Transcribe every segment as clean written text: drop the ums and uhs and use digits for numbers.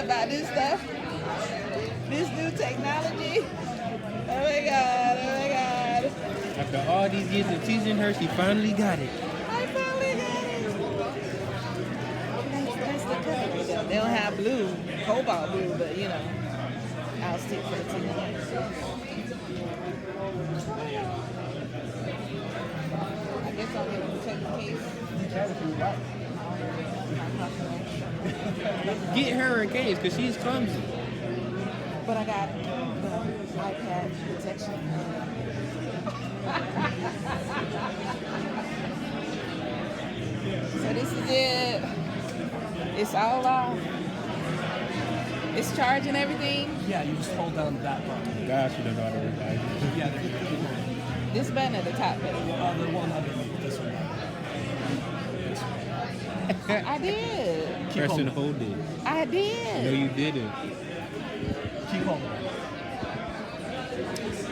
about this stuff. This new technology. Oh my God, oh my God. After all these years of teasing her, she finally got it. I finally got it. That's the color. They don't have blue, cobalt blue, but you know, I'll stick for the TV. I guess I'll get a check the case. Get her a case, because she's clumsy. But I got the iPad protection. So this is it. It's all off. It's charging everything. Yeah, you just hold down that button. Gosh, she doesn't know how to work that. Yeah, the This button at the top button. the one underneath this one. I did. Pressing hold it. I No, did. you didn't. Keep holding.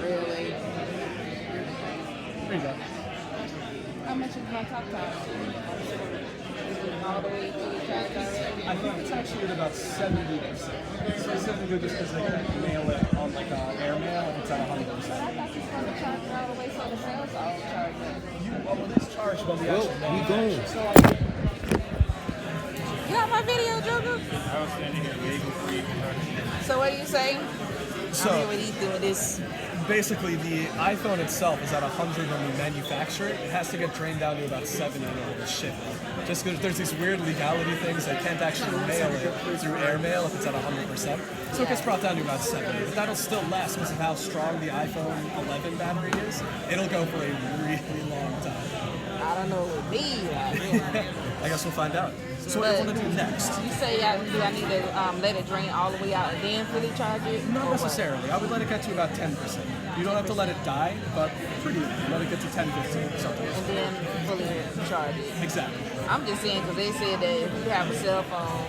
Really? There you go. How much is my top top? All the way to the charge already? I think it's actually at about 70%. Specifically just because they can mail it on like airmail and it's at 100%. I thought you was going to charge it all the way so the cells all charged up. Well, it is charged by the Well, actual we going. So I You got my video, Joker? I was standing here waiting for you. So what do you say? So- I'm here with Ethan with this. basically the iPhone itself is at 100 when we manufacture it. It has to get drained down to about 70 in order to ship it. Just because there's these weird legality things, they can't actually mail it through airmail if it's at 100%. So it gets brought down to about 70. But that'll still last because of how strong the iPhone 11 battery is. It'll go for a really long time. I don't know what it be. Like, I guess we'll find out. So what do you want to do next? You say do I need to let it drain all the way out and then fully charge it? Not Or what? necessarily. I would let it get to about 10%. You don't have to let it die, but pretty let it get to 10, 15, something. And then fully charge it. Exactly. I'm just saying because they said that if you have a cell phone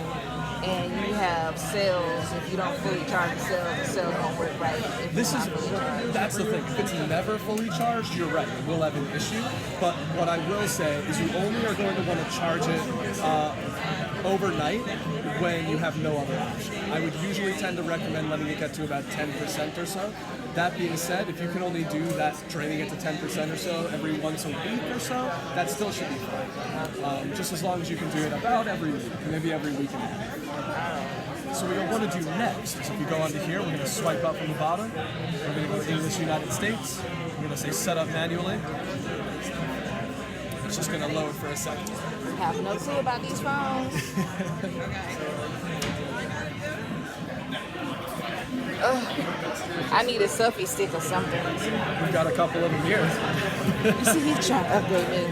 and you have cells, if you don't fully charge the cells won't work right. If This it's is, not fully charged. that's the thing. If it's never fully charged, you're right. It will have an issue. But what I will say is you only are going to want to charge it overnight when you have no other option. I would usually tend to recommend letting it get to about 10% or so. That being said, if you can only do that, draining it to 10% or so every once a week or so, that still should be fine. Just as long as you can do it about every week, maybe every week and a half. So what you'll want to do next is if you go onto here, we're going to swipe up from the bottom. We're going to go to English United States. We're going to say set up manually. It's just going to load for a second. Have no clue about these phones. I need a selfie stick or something. We've got a couple of them here. You see me trying to upgrade me.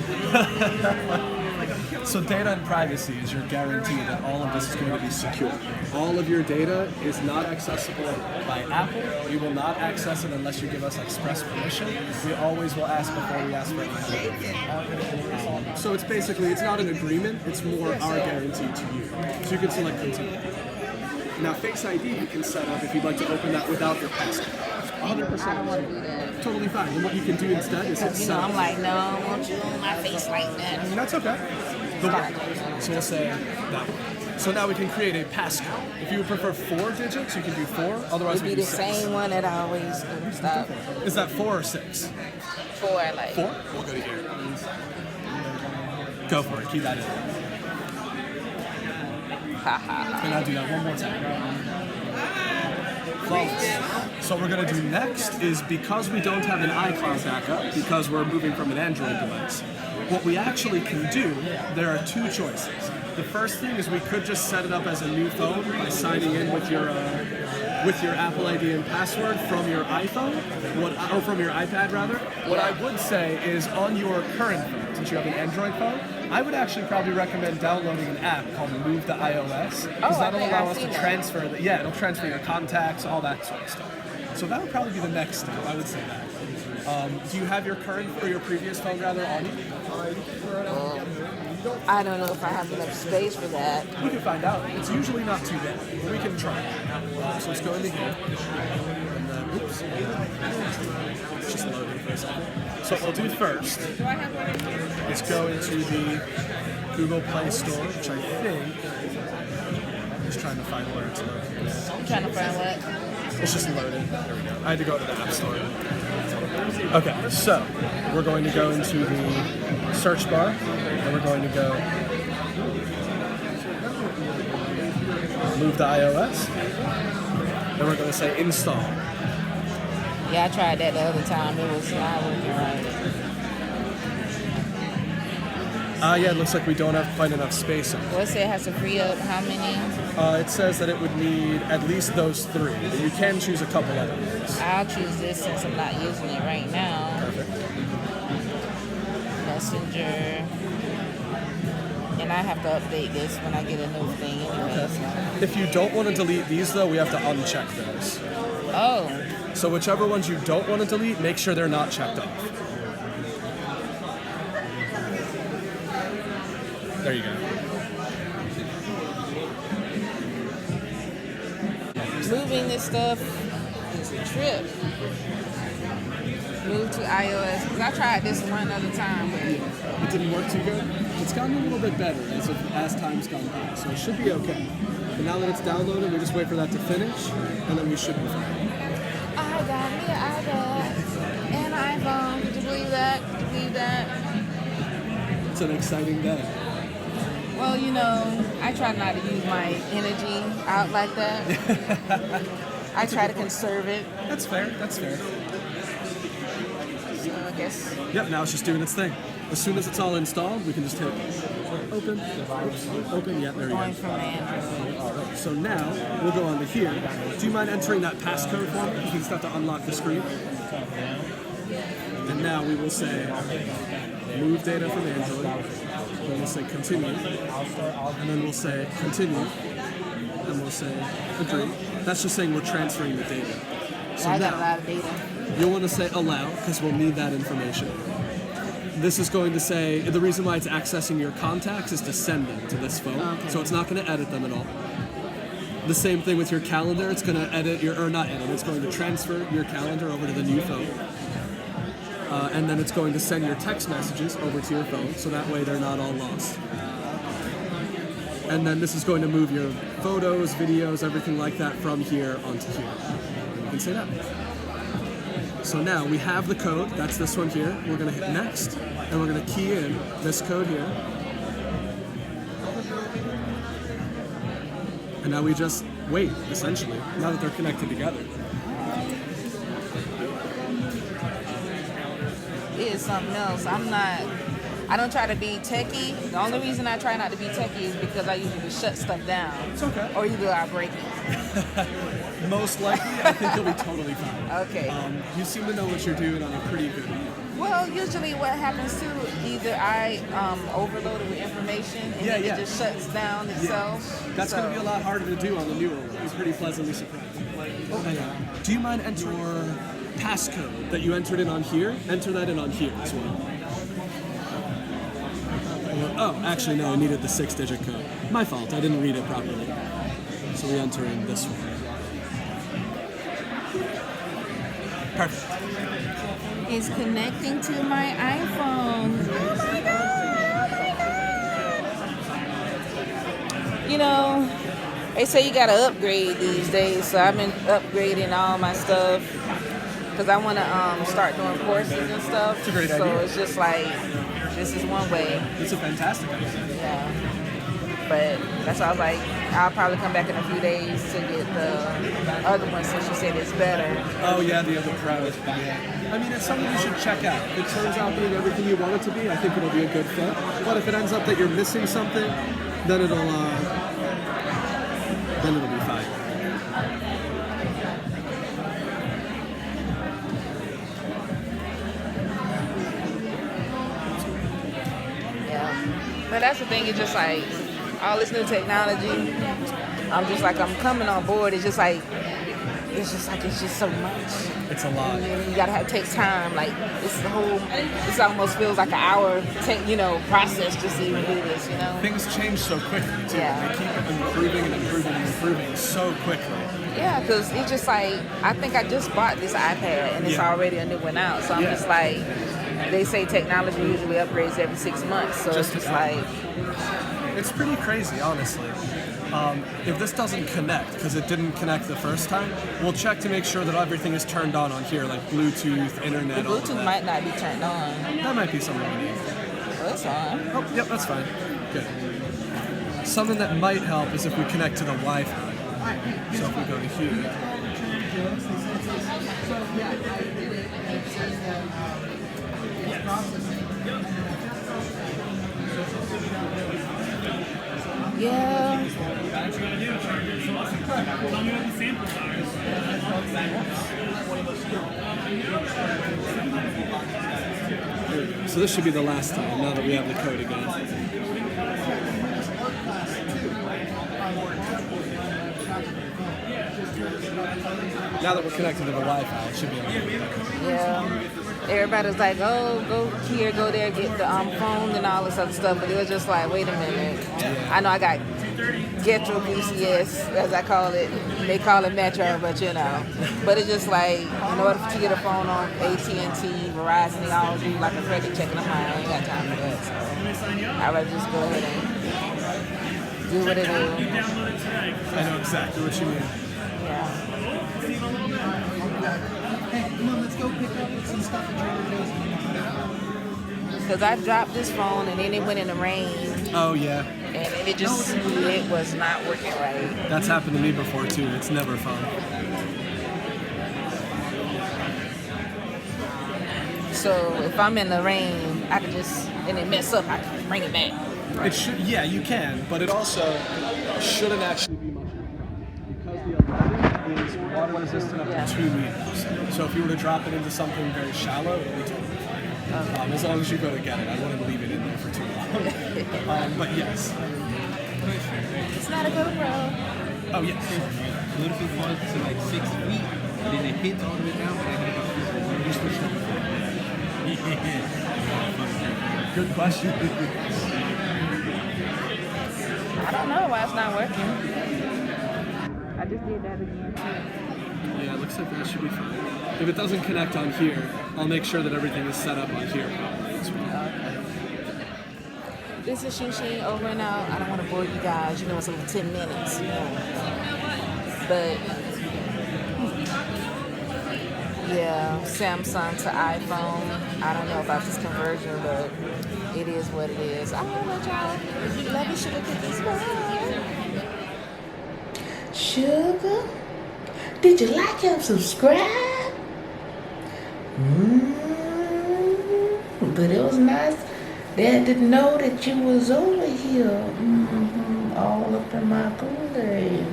So data and privacy is your guarantee that all of this is going to be secure. All of your data is not accessible by Apple. We will not access it unless you give us express permission. We always will ask before we ask for anything. So it's basically, it's not an agreement, it's more our guarantee to you. So you can select continue. Now Face ID you can set up if you'd like to open that without your passcode. 100%. I don't want to do that. Totally fine. And what you can do instead is hit You know, set I'm up. like, no, I don't want you on my face like that. And that's okay. So we'll say that one. So now we can create a passcode. If you would prefer 4 digits, you can do 4. Otherwise, It'd we be do the 6. same one that I always do. Stop. Is that 4 or 6? 4, like. 4? We'll go to here. Go for it. Keep that in. And I'll do that one more time. Flawless. So what we're going to do next is, because we don't have an iCloud backup, because we're moving from an Android device, what we actually can do, there are 2 choices. The first thing is we could just set it up as a new phone by signing in with your Apple ID and password from your iPhone, or from your iPad rather. What I would say is on your current phone, since you have an Android phone, I would actually probably recommend downloading an app called Move to iOS, because that'll allow us to transfer. It'll transfer your contacts, all that sort of stuff. So that would probably be the next step. I would say that. Do you have your current or your previous phone rather on you? I don't know if I have enough space for that. We can find out. It's usually not too bad, but we can try. So let's go into here. And then, oops. It's just loading for a second. So what we'll do first is go into the Google Play Store, which I think just trying to find where it's located. I'm trying to find what? It's just loading. There we go. I had to go to the App Store. Okay, so we're going to go into the search bar, and we're going to go move the iOS, and we're going to say install. Yeah, I tried that the other time. It was not working right. Yeah, it looks like we don't have quite enough space in it. What's it has to free up how many? It says that it would need at least those 3, but you can choose a couple other ones. I'll choose this since I'm not using it right now. Perfect. Messenger. And I have to update this when I get a new thing anyway. So. If you don't want to delete these, though, we have to uncheck those. Oh. So whichever ones you don't want to delete, make sure they're not checked off. There you go. Moving this stuff is a trip. Move to iOS, because I tried this one other time, but It didn't work too good. It's gotten a little bit better as time's gone by, so it should be okay. But now that it's downloaded, we just wait for that to finish, and then we should be fine. I got me an iPad and an iPhone. Could you believe that? Could you believe that? It's an exciting day. Well, you know, I try not to use my energy out like that. I try to conserve it. That's fair. That's fair. So I guess. Yep, now it's just doing its thing. As soon as it's all installed, we can just hit open. Open, yeah, there you Going go. from Android. So now, we'll go on to here. Do you mind entering that passcode for me? You just have to unlock the screen. And now we will say, move data from Android. Then we'll say continue. And then we'll say continue. And we'll say agree. That's just saying we're transferring the data. So I got a now, lot of data. you'll want to say allow, because we'll need that information. This is going to say, the reason why it's accessing your contacts is to send them to this phone. Okay. So it's not going to edit them at all. The same thing with your calendar, it's going to edit your, or not edit, it's going to transfer your calendar over to the new phone. And then it's going to send your text messages over to your phone, so that way they're not all lost. And then this is going to move your photos, videos, everything like that from here onto here. You can say that. So now we have the code, that's this one here. We're going to hit next, and we're going to key in this code here. And now we just wait, essentially, now that they're connected together. It is something else. I don't try to be techie. The only reason I try not to be techie is because I usually shut stuff down. It's okay. Or either I break it. Most likely, I think you'll be totally fine. Okay. You seem to know what you're doing on a pretty good level. Well, usually what happens too, either I overload it with information and Yeah, it yeah. just shuts down itself. That's going to be a lot harder to do on the newer one. It's pretty pleasantly surprised. Do you mind entering your passcode that you entered in on here? Enter that in on here as well. Oh, actually, no, I needed the 6-digit code. My fault, I didn't read it properly. So we enter in this one. Perfect. It's connecting to my iPhone. Oh my God! You know, they say you gotta upgrade these days, so I've been upgrading all my stuff because I want to start doing courses and stuff. It's a great so idea. it's just like, this is one way. It's a fantastic idea. Yeah. But that's why I was like, I'll probably come back in a few days to get the other one since you said it's better. Oh yeah, the other Pro. Yeah. I mean, it's something you should check out. If it turns out being everything you want it to be, I think it'll be a good fit. But if it ends up that you're missing something, then it'll be fine. Yeah. But that's the thing, it's just like, all this new technology, I'm just like, I'm coming on board. It's just it's just so much. It's a lot. And you gotta take time. Like, this almost feels like an hour, process just to even do this, you know? Things change so quickly too. Yeah. They keep improving and improving and improving so quickly. Yeah, because it's just like, I think I just bought this iPad and it's already a new one out. So I'm Yeah. just like, they say technology usually upgrades every 6 months. So Just it's just about. like, It's pretty crazy, honestly. If this doesn't connect, because it didn't connect the first time, we'll check to make sure that everything is turned on here, like Bluetooth, internet, The all of Bluetooth that. might not be turned on. That might be something we need. Well, that's on. Oh, yep, that's fine. Good. Something that might help is if we connect to the Wi-Fi. So if we go to here. Yeah. So this should be the last time, now that we have the code again. Now that we're connected to the Wi-Fi, it should be okay. Yeah. Everybody's like, oh, go here, go there, get the phones and all this other stuff. But it was just like, wait a minute. I know I got Getro BCS, as I call it. They call it Metro, but you know. But it's just like, in order to get a phone on AT&T, Verizon, they all do like a credit check, and I'm like, I ain't got time for that. So I'd rather just go ahead and do what it is. I know exactly what you mean. Yeah. Hey, come on, let's go pick up some stuff at Trader Joe's. Because I dropped this phone and then it went in the rain. Oh, yeah. And it just, it was not working right. That's happened to me before, too. It's never fun. So if I'm in the rain, I can just, and it mess up, I can bring it back. It should, yeah, you can, but it also shouldn't actually be much because the 11 is water resistant up to 2 meters. So if you were to drop it into something very shallow, it would be totally fine. As long as you go to get it, I wouldn't leave it in there for too long. But yes. It's not a GoPro. Oh yes. What if it falls to like 6 feet and then it hits all the way down? Good question. I don't know why it's not working. I just did that again too. Yeah, it looks like that should be fine. If it doesn't connect on here, I'll make sure that everything is set up on here properly as well. This is Shing over and out. I don't want to bore you guys. You know, it's only 10 minutes. You know. But yeah, Samsung to iPhone. I don't know about this conversion, but it is what it is. I don't know, y'all. Love you, sugar cookies. Bye. Sugar, did you like and subscribe? But it was nice. Dad didn't know that you was over here. All up in my Kool-Aid.